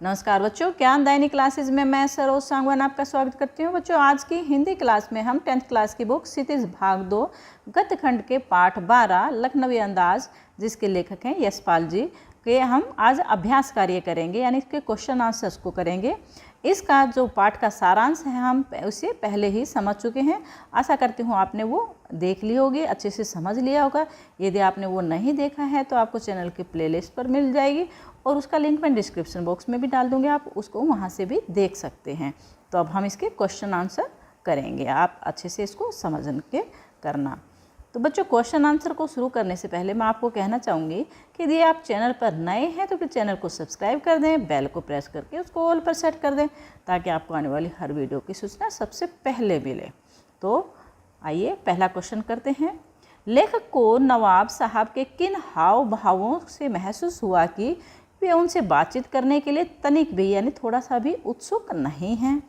नमस्कार बच्चों, ज्ञान दैनिक क्लासेज में मैं सरोज सांगवान आपका स्वागत करती हूँ। बच्चों, आज की हिंदी क्लास में हम 10th क्लास की बुक क्षितिज भाग 2 गद्य खंड के पाठ 12 लखनवी अंदाज, जिसके लेखक हैं यशपाल जी, के हम आज अभ्यास कार्य करेंगे, यानी इसके क्वेश्चन आंसर्स को करेंगे। इसका जो पाठ का सारांश है हम उसे पहले ही समझ चुके हैं। आशा करती हूँ आपने वो देख ली होगी, अच्छे से समझ लिया होगा। यदि आपने वो नहीं देखा है तो आपको चैनल के प्लेलिस्ट पर मिल जाएगी और उसका लिंक मैं डिस्क्रिप्शन बॉक्स में भी डाल दूँगी, आप उसको वहाँ से भी देख सकते हैं। तो अब हम इसके क्वेश्चन आंसर करेंगे, आप अच्छे से इसको समझ के करना। तो बच्चों, क्वेश्चन आंसर को शुरू करने से पहले मैं आपको कहना चाहूँगी कि यदि आप चैनल पर नए हैं तो फिर चैनल को सब्सक्राइब कर दें, बेल को प्रेस करके उसको ऑल पर सेट कर दें, ताकि आपको आने वाली हर वीडियो की सूचना सबसे पहले मिले। तो आइए पहला क्वेश्चन करते हैं। लेखक को नवाब साहब के किन हाव भावों से महसूस हुआ कि वे उनसे बातचीत करने के लिए तनिक भी यानी थोड़ा सा भी उत्सुक नहीं हैं?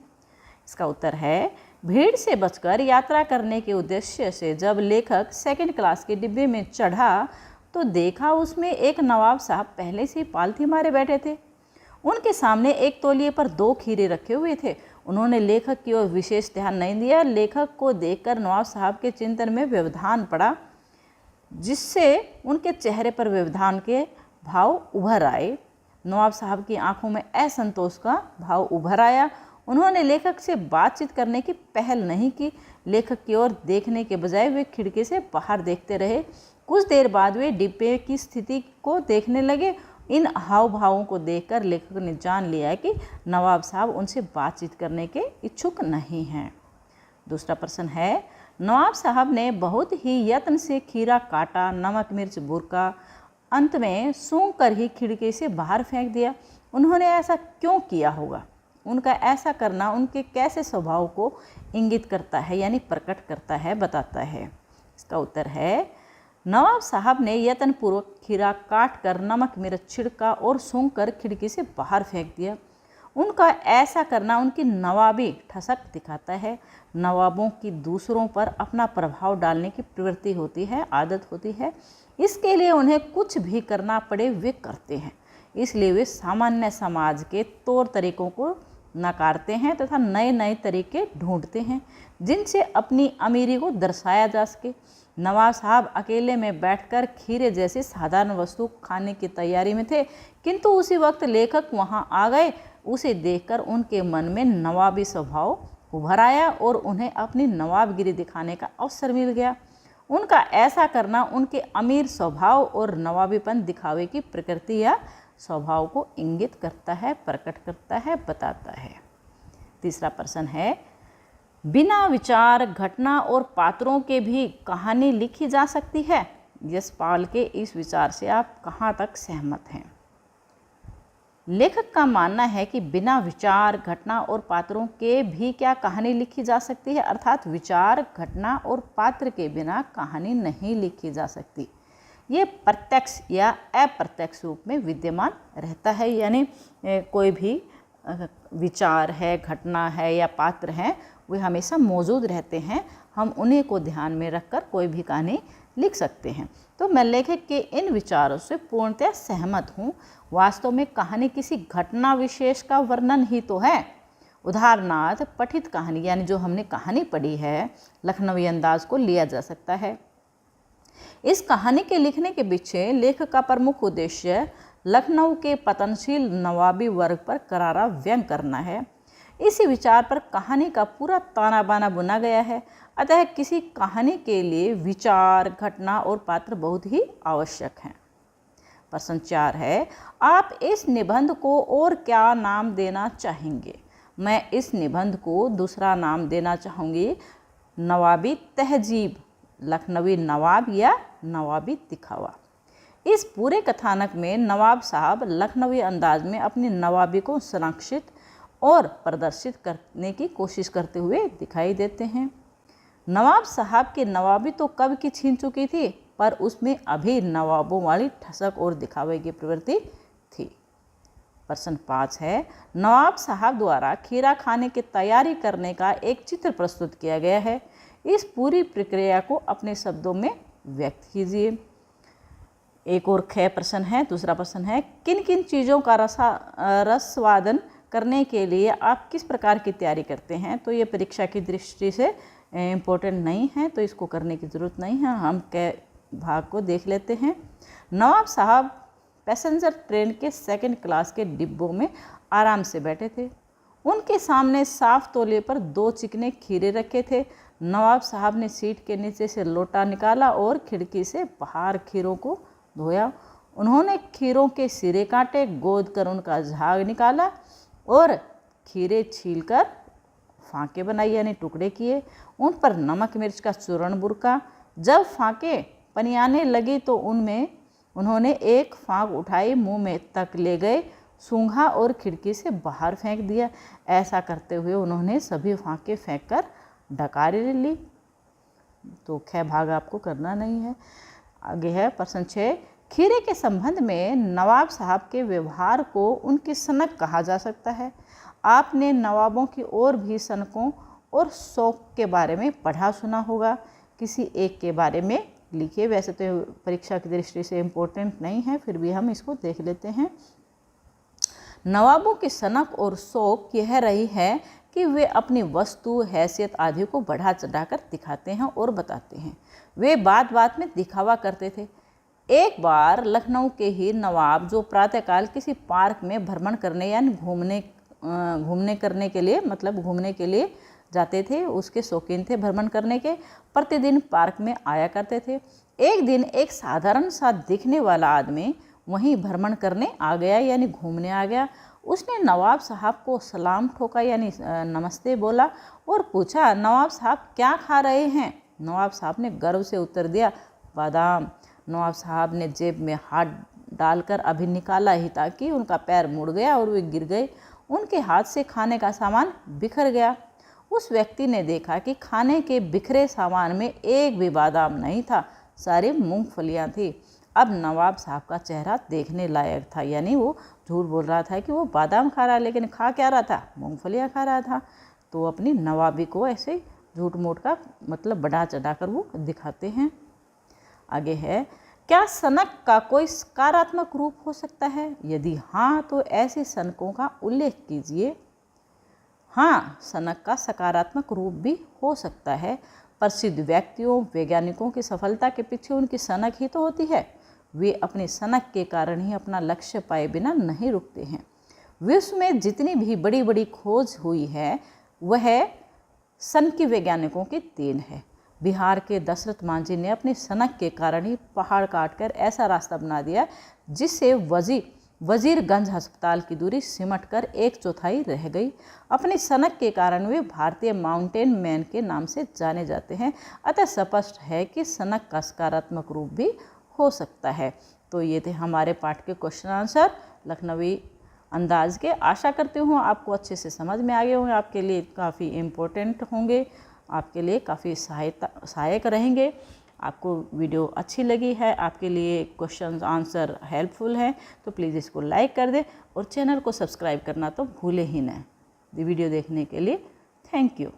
इसका उत्तर है, भीड़ से बचकर यात्रा करने के उद्देश्य से जब लेखक सेकंड क्लास के डिब्बे में चढ़ा तो देखा उसमें एक नवाब साहब पहले से ही पालथी मारे बैठे थे। उनके सामने एक तौलिए पर 2 खीरे रखे हुए थे। उन्होंने लेखक की ओर विशेष ध्यान नहीं दिया। लेखक को देखकर नवाब साहब के चिंतन में व्यवधान पड़ा, जिससे उनके चेहरे पर व्यवधान के भाव उभर आए। नवाब साहब की आंखों में असंतोष का भाव उभर आया। उन्होंने लेखक से बातचीत करने की पहल नहीं की। लेखक की ओर देखने के बजाय वे खिड़की से बाहर देखते रहे। कुछ देर बाद वे डिब्बे की स्थिति को देखने लगे। इन हाव भावों को देखकर लेखक ने जान लिया कि नवाब साहब उनसे बातचीत करने के इच्छुक नहीं हैं। दूसरा प्रश्न है, नवाब साहब ने बहुत ही यत्न से खीरा काटा, नमक मिर्च बुरका, अंत में सूंघ कर ही खिड़की से बाहर फेंक दिया। उन्होंने ऐसा क्यों किया होगा? उनका ऐसा करना उनके कैसे स्वभाव को इंगित करता है, यानी प्रकट करता है, बताता है? इसका उत्तर है, नवाब साहब ने यत्नपूर्वक खीरा काट कर नमक मिर्च छिड़का और सूंघ कर खिड़की से बाहर फेंक दिया। उनका ऐसा करना उनकी नवाबी ठसक दिखाता है। नवाबों की दूसरों पर अपना प्रभाव डालने की प्रवृत्ति होती है, आदत होती है। इसके लिए उन्हें कुछ भी करना पड़े वे करते हैं। इसलिए वे सामान्य समाज के तौर तरीकों को नकारते हैं तथा नए नए तरीके ढूंढते हैं जिनसे अपनी अमीरी को दर्शाया जा सके। नवाब साहब अकेले में बैठकर खीरे जैसी साधारण वस्तु खाने की तैयारी में थे, किंतु उसी वक्त लेखक वहां आ गए। उसे देखकर उनके मन में नवाबी स्वभाव उभर आया और उन्हें अपनी नवाबगिरी दिखाने का अवसर मिल गया। उनका ऐसा करना उनके अमीर स्वभाव और नवाबीपन दिखावे की प्रकृति या स्वभाव को इंगित करता है, प्रकट करता है, बताता है। तीसरा प्रश्न है, बिना विचार, घटना और पात्रों के भी कहानी लिखी जा सकती है? यशपाल के इस विचार से आप कहाँ तक सहमत हैं? लेखक का मानना है कि बिना विचार, घटना और पात्रों के भी क्या कहानी लिखी जा सकती है, अर्थात विचार, घटना और पात्र के बिना कहानी नहीं लिखी जा सकती। ये प्रत्यक्ष या अप्रत्यक्ष रूप में विद्यमान रहता है, यानी कोई भी विचार है, घटना है या पात्र हैं, वे हमेशा मौजूद रहते हैं। हम उन्हीं को ध्यान में रखकर कोई भी कहानी लिख सकते हैं। तो मैं लेखक के इन विचारों से पूर्णतः सहमत हूँ। वास्तव में कहानी किसी घटना विशेष का वर्णन ही तो है। उदाहरणार्थ पठित कहानी, यानी जो हमने कहानी पढ़ी है, लखनवी अंदाज को लिया जा सकता है। इस कहानी के लिखने के पीछे लेखक का प्रमुख उद्देश्य लखनऊ के पतनशील नवाबी वर्ग पर करारा व्यंग करना है। इसी विचार पर कहानी का पूरा ताना बाना बुना गया है। अतः किसी कहानी के लिए विचार, घटना और पात्र बहुत ही आवश्यक हैं। प्रश्न 4 है, आप इस निबंध को और क्या नाम देना चाहेंगे? मैं इस निबंध को दूसरा नाम देना चाहूँगी, नवाबी तहजीब, लखनवी नवाब या नवाबी दिखावा। इस पूरे कथानक में नवाब साहब लखनवी अंदाज में अपनी नवाबी को संरक्षित और प्रदर्शित करने की कोशिश करते हुए दिखाई देते हैं। नवाब साहब की नवाबी तो कब की छीन चुकी थी, पर उसमें अभी नवाबों वाली ठसक और दिखावे की प्रवृत्ति थी। प्रश्न 5 है, नवाब साहब द्वारा खीरा खाने की तैयारी करने का एक चित्र प्रस्तुत किया गया है। इस पूरी प्रक्रिया को अपने शब्दों में व्यक्त कीजिए। एक और ख प्रश्न है, दूसरा प्रश्न है, किन किन चीज़ों का रसवादन करने के लिए आप किस प्रकार की तैयारी करते हैं? तो ये परीक्षा की दृष्टि से इम्पोर्टेंट नहीं है, तो इसको करने की ज़रूरत नहीं है। हम क भाग को देख लेते हैं। नवाब साहब पैसेंजर ट्रेन के सेकंड क्लास के डिब्बों में आराम से बैठे थे। उनके सामने साफ तौलिए पर 2 चिकने खीरे रखे थे। नवाब साहब ने सीट के नीचे से लोटा निकाला और खिड़की से बाहर खीरों को धोया। उन्होंने खीरों के सिरे काटे, गोद कर उनका झाग निकाला और खीरे छीलकर फाँके बनाई यानी टुकड़े किए। उन पर नमक मिर्च का चूर्ण बुरका। जब फाँके पनियाने लगी तो उनमें उन्होंने एक फाँक उठाई, मुंह में तक ले गए, सूंघा और खिड़की से बाहर फेंक दिया। ऐसा करते हुए उन्होंने सभी फाँके फेंक कर डकार ली। तो ख भाग आपको करना नहीं है। आगे है प्रश्न 6, खीरे के संबंध में नवाब साहब के व्यवहार को उनकी सनक कहा जा सकता है। आपने नवाबों की और भी सनकों और शौक के बारे में पढ़ा सुना होगा, किसी एक के बारे में लिखिए। वैसे तो परीक्षा की दृष्टि से इम्पोर्टेंट नहीं है, फिर भी हम इसको देख लेते हैं। नवाबों की सनक और शौक यह रही है कि वे अपनी वस्तु, हैसियत आदि को बढ़ा चढ़ाकर दिखाते हैं और बताते हैं। वे बात बात में दिखावा करते थे। एक बार लखनऊ के ही नवाब, जो प्रातःकाल किसी पार्क में भ्रमण करने यानी घूमने के लिए जाते थे, उसके शौकीन थे भ्रमण करने के, प्रतिदिन पार्क में आया करते थे। एक दिन एक साधारण सा दिखने वाला आदमी वहीं भ्रमण करने आ गया यानी घूमने आ गया। उसने नवाब साहब को सलाम ठोका यानी नमस्ते बोला और पूछा, नवाब साहब क्या खा रहे हैं? नवाब साहब ने गर्व से उत्तर दिया, बादाम। नवाब साहब ने जेब में हाथ डालकर अभी निकाला ही था कि उनका पैर मुड़ गया और वे गिर गए। उनके हाथ से खाने का सामान बिखर गया। उस व्यक्ति ने देखा कि खाने के बिखरे सामान में एक भी बादाम नहीं था, सारी मूंगफलियां थी। अब नवाब साहब का चेहरा देखने लायक था, यानी वो झूठ बोल रहा था कि वो बादाम खा रहा, लेकिन खा क्या रहा था? मूंगफलियां खा रहा था। तो अपनी नवाबी को ऐसे झूठ मूठ का मतलब बढ़ा चढ़ाकर वो दिखाते हैं। आगे है, क्या सनक का कोई सकारात्मक रूप हो सकता है? यदि हाँ, तो ऐसी सनकों का उल्लेख कीजिए। हाँ, सनक का सकारात्मक रूप भी हो सकता है। प्रसिद्ध व्यक्तियों, वैज्ञानिकों की सफलता के पीछे उनकी सनक ही तो होती है। वे अपनी सनक के कारण ही अपना लक्ष्य पाए बिना नहीं रुकते हैं। विश्व में जितनी भी बड़ी बड़ी खोज हुई है वह सन की वैज्ञानिकों की देन है। बिहार के दशरथ मांझी ने अपनी सनक के कारण ही पहाड़ काटकर ऐसा रास्ता बना दिया जिससे वजीरगंज अस्पताल की दूरी सिमट कर 1/4 रह गई। अपनी सनक के कारण वे भारतीय माउंटेन मैन के नाम से जाने जाते हैं। अतः स्पष्ट है कि सनक का सकारात्मक रूप भी हो सकता है। तो ये थे हमारे पाठ के क्वेश्चन आंसर लखनवी अंदाज के। आशा करती हूँ आपको अच्छे से समझ में आ गए होंगे, आपके लिए काफ़ी इम्पोर्टेंट होंगे, आपके लिए काफ़ी सहायक रहेंगे। आपको वीडियो अच्छी लगी है, आपके लिए क्वेश्चन आंसर हेल्पफुल है, तो प्लीज़ इसको लाइक कर दें और चैनल को सब्सक्राइब करना तो भूले ही ना। वीडियो देखने के लिए थैंक यू।